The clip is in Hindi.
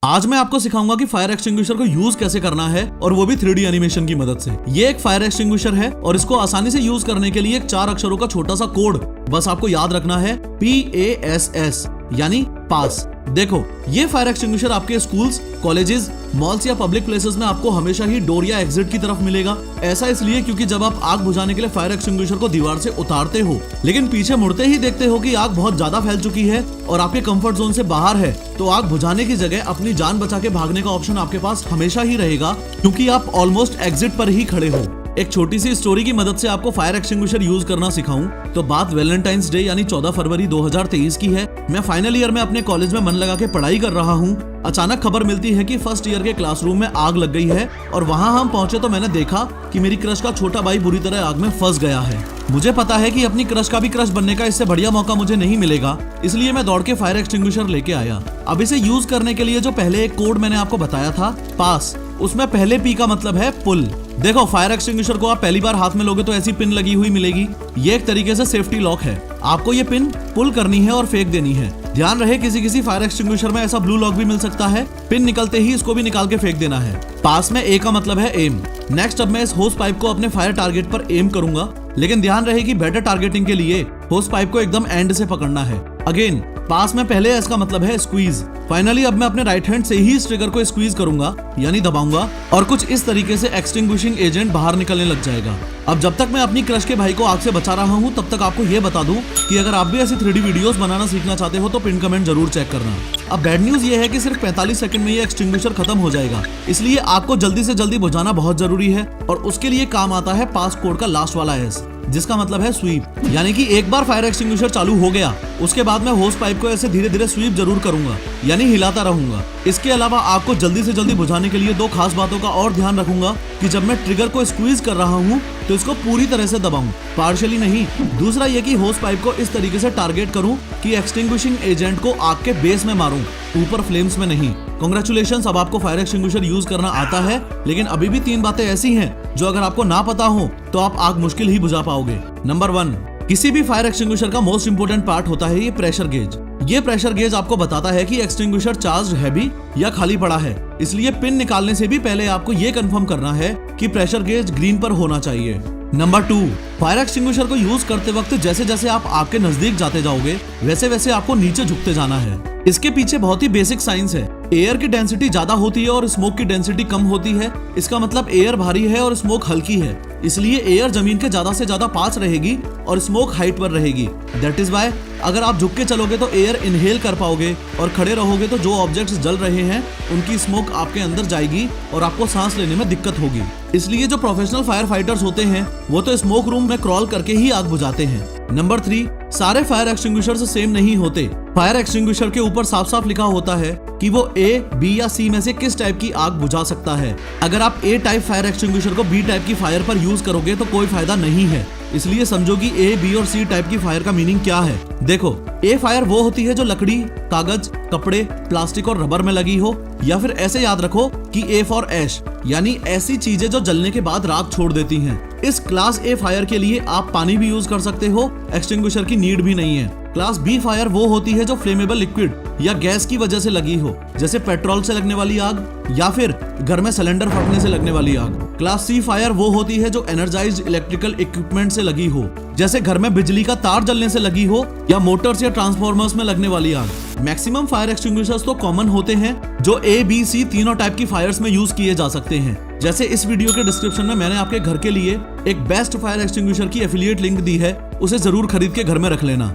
आज मैं आपको सिखाऊंगा कि फायर एक्सटिंग्विशर को यूज कैसे करना है और वो भी 3D एनिमेशन की मदद से। ये एक फायर एक्सटिंग्विशर है और इसको आसानी से यूज करने के लिए एक 4 अक्षरों का छोटा सा कोड बस आपको याद रखना है, PASS यानी पास। देखो, ये फायर एक्सटिंग्विशर आपके स्कूल्स, कॉलेजेस, मॉल्स या पब्लिक प्लेसेस में आपको हमेशा ही डोर या एग्जिट की तरफ मिलेगा। ऐसा इसलिए क्योंकि जब आप आग बुझाने के लिए फायर एक्सटिंग्विशर को दीवार से उतारते हो लेकिन पीछे मुड़ते ही देखते हो कि आग बहुत ज्यादा फैल चुकी है और आपके कंफर्ट जोन से बाहर है, तो आग बुझाने की जगह अपनी जान बचा के भागने का ऑप्शन आपके पास हमेशा ही रहेगा, क्योंकि आप ऑलमोस्ट एग्जिट पर ही खड़े हो। एक छोटी सी स्टोरी की मदद से आपको फायर एक्सटिंग्विशर यूज करना सिखाऊं तो बात वैलेंटाइंस डे यानी 14 फरवरी 2023 की है। मैं फाइनल ईयर में अपने कॉलेज में मन लगा के पढ़ाई कर रहा हूं। अचानक खबर मिलती है कि फर्स्ट ईयर के क्लासरूम में आग लग गई है और वहां हम पहुंचे तो मैंने देखा कि मेरी क्रश का छोटा भाई बुरी तरह आग में फंस गया है। मुझे पता है कि अपनी क्रश का भी क्रश बनने का इससे बढ़िया मौका मुझे नहीं मिलेगा, इसलिए मैं दौड़ के फायर एक्सटिंग्विशर लेके आया। अब इसे यूज करने के लिए जो पहले एक कोड मैंने आपको बताया था, पास, उसमें पहले P का मतलब है पुल। देखो, फायर एक्सटिंग्विशर को आप पहली बार हाथ में लोगे तो ऐसी पिन लगी हुई मिलेगी। ये एक तरीके से सेफ्टी लॉक है। आपको ये पिन पुल करनी है और फेंक देनी है। ध्यान रहे, किसी फायर एक्सटिंग्विशर में ऐसा ब्लू लॉक भी मिल सकता है। पिन निकलते ही इसको भी निकाल के फेंक देना है। पास में A का मतलब है एम। नेक्स्ट, अब मैं इस होस पाइप को अपने फायर टारगेट पर एम करूंगा, लेकिन ध्यान रहे कि बेटर टारगेटिंग के लिए होस पाइप को एकदम एंड से पकड़ना है। अगेन, पास में पहले S का मतलब है स्क्वीज। फाइनली अब मैं अपने राइट हैंड से ही इस ट्रिगर को स्क्वीज करूंगा यानी दबाऊंगा और कुछ इस तरीके से एक्सटिंग्विशिंग एजेंट बाहर निकलने लग जाएगा। अब जब तक मैं अपनी क्रश के भाई को आग से बचा रहा हूं, तब तक आपको ये बता दूं कि अगर आप भी ऐसी 3D वीडियोस बनाना सीखना चाहते हो तो पिन कमेंट जरूर चेक करना। अब बैड न्यूज ये है कि सिर्फ 45 सेकंड में ये एक्सटिंग्विशर खत्म हो जाएगा, इसलिए आपको जल्दी से जल्दी बुझाना बहुत जरूरी है और उसके लिए काम आता है पास कोड का लास्ट वाला S, जिसका मतलब है स्वीप। यानी कि एक बार फायर एक्सटिंग्विशर चालू हो गया, उसके बाद मैं होस पाइप को ऐसे धीरे धीरे स्वीप जरूर करूंगा यानी हिलाता रहूंगा। इसके अलावा आग को जल्दी से जल्दी बुझाने के लिए 2 खास बातों का और ध्यान रखूंगा कि जब मैं ट्रिगर को स्क्वीज कर रहा हूं तो इसको पूरी तरह से दबाऊं, पार्शियली नहीं। दूसरा ये कि होस पाइप को इस तरीके से टारगेट करूं कि एक्सटिंग्विशिंग एजेंट को आग के बेस में मारूं, ऊपर फ्लेम्स में नहीं। कांग्रेचुलेशंस, अब आपको फायर एक्सटिंग्विशर यूज करना आता है, लेकिन अभी भी 3 बातें ऐसी हैं जो अगर आपको ना पता हो तो आप आग मुश्किल ही बुझा पाओगे। नंबर 1, किसी भी फायर एक्सटिंग्विशर का मोस्ट इंपोर्टेंट पार्ट होता है ये प्रेशर गेज। ये प्रेशर गेज आपको बताता है कि एक्सटिंग्विशर चार्ज्ड है भी या खाली पड़ा है, इसलिए पिन निकालने से भी पहले आपको ये कंफर्म करना है कि प्रेशर गेज ग्रीन पर होना चाहिए। नंबर 2, फायर एक्सटिंग्विशर को यूज करते वक्त जैसे जैसे आप आग के नजदीक जाते जाओगे वैसे वैसे आपको नीचे झुकते जाना है। इसके पीछे बहुत ही बेसिक साइंस है। एयर की डेंसिटी ज्यादा होती है और स्मोक की डेंसिटी कम होती है। इसका मतलब एयर भारी है और स्मोक हल्की है, इसलिए एयर जमीन के ज्यादा से ज्यादा पास रहेगी और स्मोक हाइट पर रहेगी। दैट इज वाई अगर आप झुक के चलोगे तो एयर इनहेल कर पाओगे और खड़े रहोगे तो जो ऑब्जेक्ट्स जल रहे हैं उनकी स्मोक आपके अंदर जाएगी और आपको सांस लेने में दिक्कत होगी। इसलिए जो प्रोफेशनल फायर फाइटर्स होते हैं वो तो स्मोक रूम में क्रॉल करके ही आग बुझाते हैं। नंबर 3, सारे फायर एक्सटिंग्विशर्स सेम नहीं होते। फायर एक्सटिंग्विशर के ऊपर साफ साफ लिखा होता है कि वो A, B या C में से किस टाइप की आग बुझा सकता है। अगर आप A टाइप फायर एक्सटिंग्विशर को B टाइप की फायर पर यूज करोगे तो कोई फायदा नहीं है। इसलिए समझो कि A, B और C टाइप की फायर का मीनिंग क्या है। देखो, A फायर वो होती है जो लकड़ी, कागज, कपड़े, प्लास्टिक और रबर में लगी हो, या फिर ऐसे याद रखो कि A फॉर ऐश यानी ऐसी चीजें जो जलने के बाद राख छोड़ देती हैं। इस क्लास A फायर के लिए आप पानी भी यूज कर सकते हो, एक्सटिंग्विशर की नीड भी नहीं है। क्लास B फायर वो होती है जो फ्लेमेबल लिक्विड या गैस की वजह से लगी हो, जैसे पेट्रोल से लगने वाली आग या फिर घर में सिलेंडर फटने से लगने वाली आग। क्लास C फायर वो होती है जो एनर्जाइज्ड इलेक्ट्रिकल इक्विपमेंट से लगी हो, जैसे घर में बिजली का तार जलने से लगी हो या मोटर्स या ट्रांसफॉर्मर्स में लगने वाली आग। मैक्सिमम फायर एक्सटिंग्विशर्स तो कॉमन होते हैं जो A, B, C तीनों टाइप की फायर्स में यूज किए जा सकते हैं। जैसे इस वीडियो के डिस्क्रिप्शन में मैंने आपके घर के लिए एक बेस्ट फायर एक्सटिंग्विशर की एफिलिएट लिंक दी है, उसे जरूर खरीद के घर में रख लेना।